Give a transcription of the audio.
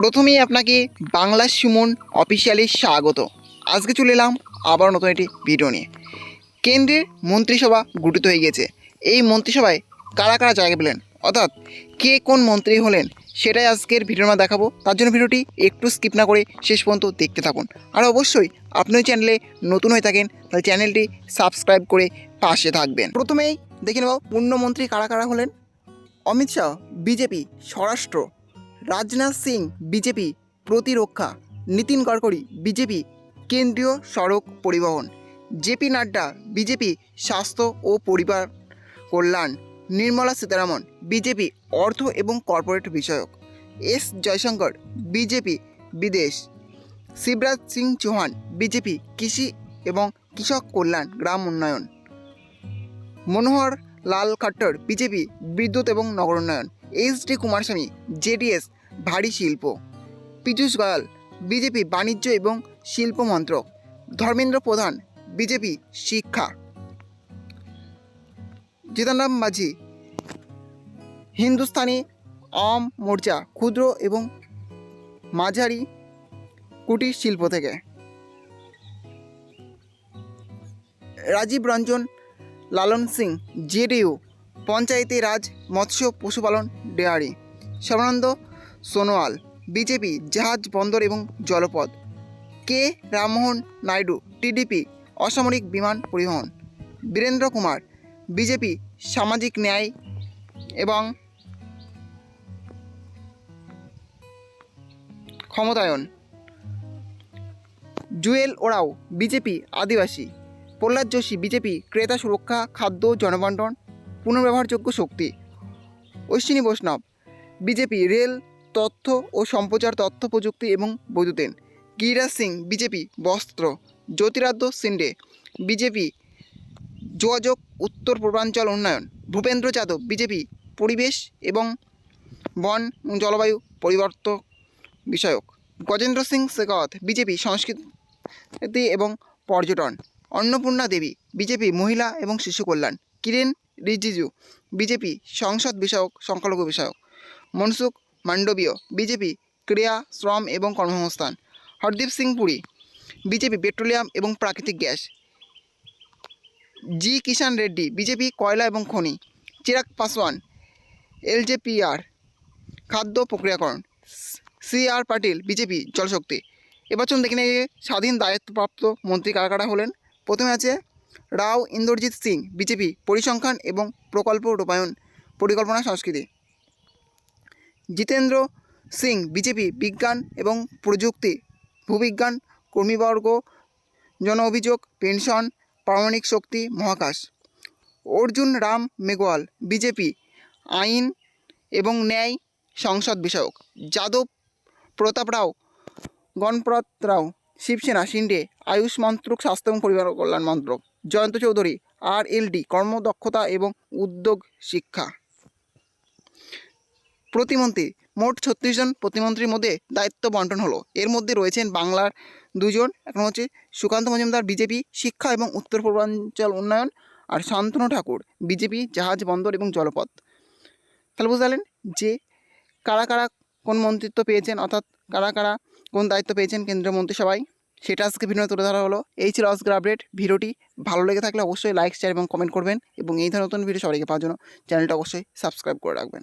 প্রথমেই আপনাকে বাংলা সুমন অফিসিয়ালি স্বাগত। আজকে চলে এলাম আবার নতুন একটি ভিডিও নিয়ে। কেন্দ্রের মন্ত্রিসভা গঠিত হয়ে গেছে। এই মন্ত্রিসভায় কারা কারা জায়গা পেলেন, অর্থাৎ কে কোন মন্ত্রী হলেন, সেটাই আজকের ভিডিওর মধ্যে দেখাবো। তার জন্য ভিডিওটি একটু স্কিপ না করে শেষ পর্যন্ত দেখতে থাকুন। আর অবশ্যই আপনি চ্যানেলে নতুন হয়ে থাকেন তাহলে চ্যানেলটি সাবস্ক্রাইব করে পাশে থাকবেন। প্রথমেই দেখে নেব পূর্ণমন্ত্রী কারা কারা হলেন। অমিত শাহ বিজেপি স্বরাষ্ট্র, রাজনাথ সিং বিজেপি প্রতিরক্ষা, নীতিন গডকরি বিজেপি কেন্দ্রীয় সড়ক পরিবহন, জেপি নাড্ডা বিজেপি স্বাস্থ্য ও পরিবার কল্যাণ, নির্মলা সীতারামন বিজেপি অর্থ এবং কর্পোরেট বিষয়ক, এস জয়শঙ্কর বিজেপি বিদেশ, শিবরাজ সিং চৌহান বিজেপি কৃষি এবং কৃষক কল্যাণ গ্রাম উন্নয়ন, মনোহর লাল খট্টর বিজেপি বিদ্যুৎ এবং নগর উন্নয়ন, এইচ.ডি. কুমারস্বামী জেডিএস ভারী শিল্প, পীযূষ গোয়াল বিজেপি বাণিজ্য এবং শিল্প মন্ত্রক, ধর্মেন্দ্র প্রধান বিজেপি শিক্ষা, জিতন রাম মাঝি হিন্দুস্তানি আওয়াম মোর্চা ক্ষুদ্র এবং মাঝারি কুটির শিল্প থেকে, রাজীব রঞ্জন লালন সিং জেডিইউ পঞ্চায়েতি রাজ মৎস্য পশুপালন ডেয়ারি, সর্বানন্দ সোনোয়াল বিজেপি জাহাজ বন্দর এবং জলপথ, কে রামমোহন নাইডু টিডিপি অসামরিক বিমান পরিবহন, বীরেন্দ্র কুমার বিজেপি সামাজিক ন্যায় এবং ক্ষমতায়ন, জুয়েল ওরাও বিজেপি আদিবাসী, প্রহ্লাদ যোশী বিজেপি ক্রেতা সুরক্ষা খাদ্য জনবন্টন পুনর্ব্যবহারযোগ্য শক্তি, অশ্বিনী বৈষ্ণব বিজেপি রেল তথ্য ও সম্প্রচার তথ্য প্রযুক্তি এবং বৈদ্যুতিন, গিরিরাজ সিং বিজেপি বস্ত্র, জ্যোতিরাদ্য সিন্ডে বিজেপি যোগাযোগ উত্তর পূর্বাঞ্চল উন্নয়ন, ভূপেন্দ্র যাদব বিজেপি পরিবেশ এবং বন এবং জলবায়ু পরিবর্তন বিষয়ক, গজেন্দ্র সিং শেখাওয়াত বিজেপি সংস্কৃতি এবং পর্যটন, অন্নপূর্ণা দেবী বিজেপি মহিলা এবং শিশু কল্যাণ, কিরেন রিজিজু বিজেপি সংসদ বিষয়ক সংখ্যালঘু বিষয়ক, মনসুখ মান্ডবীয় বিজেপি ক্রীড়া শ্রম এবং কর্মসংস্থান, হরদীপ সিং পুরী বিজেপি পেট্রোলিয়াম এবং প্রাকৃতিক গ্যাস, জি কিষাণ রেড্ডি বিজেপি কয়লা এবং খনি, চিরাগ পাসওয়ান এলজেপিআর খাদ্য প্রক্রিয়াকরণ, সি.আর. পাটিল বিজেপি জলশক্তি। এবার চলুন দেখে নিয়ে স্বাধীন দায়িত্বপ্রাপ্ত মন্ত্রী কারা কারা হলেন। প্রথমে আছে রাও ইন্দ্রজিৎ সিং বিজেপি পরিসংখ্যান এবং প্রকল্প রূপায়ণ পরিকল্পনা সংস্কৃতি, জিতেন্দ্র সিং বিজেপি বিজ্ঞান এবং প্রযুক্তি ভূবিজ্ঞান কর্মীবর্গ জন অভিযোগ পেনশন পারমাণবিক শক্তি মহাকাশ, অর্জুন রাম মেঘওয়াল বিজেপি আইন এবং ন্যায় সংসদ বিষয়ক, যাদব প্রতাপ রাও গণপ্রত রাও শিবসেনা শিন্ডে আয়ুষ মন্ত্রক স্বাস্থ্য এবং পরিবার কল্যাণ মন্ত্রক, জয়ন্ত চৌধুরী RLD কর্মদক্ষতা এবং উদ্যোগ শিক্ষা। প্রতিমন্ত্রী মোট 36 জন প্রতিমন্ত্রীর মধ্যে দায়িত্ব বন্টন হলো। এর মধ্যে রয়েছেন বাংলার 2 জন, এখন হচ্ছে সুকান্ত মজুমদার বিজেপি শিক্ষা এবং উত্তর পূর্বাঞ্চল উন্নয়ন, আর শান্তনু ঠাকুর বিজেপি জাহাজ বন্দর এবং জলপথ। তাহলে বুঝলেন যে কারা কারা কোন মন্ত্রিত্ব পেয়েছেন, অর্থাৎ কারা কারা কোন দায়িত্ব পেয়েছেন কেন্দ্রীয় মন্ত্রিসভায়, সেটা আজকে ভিডিও তুলে ধরা হলো। এই ছিল আজকের আপডেট। ভিডিওটি ভালো লেগে থাকলে অবশ্যই লাইক শেয়ার এবং কমেন্ট করবেন এবং এই ধরনের নতুন ভিডিও সবাইকে পাওয়ার জন্য চ্যানেলটা অবশ্যই সাবস্ক্রাইব করে রাখবেন।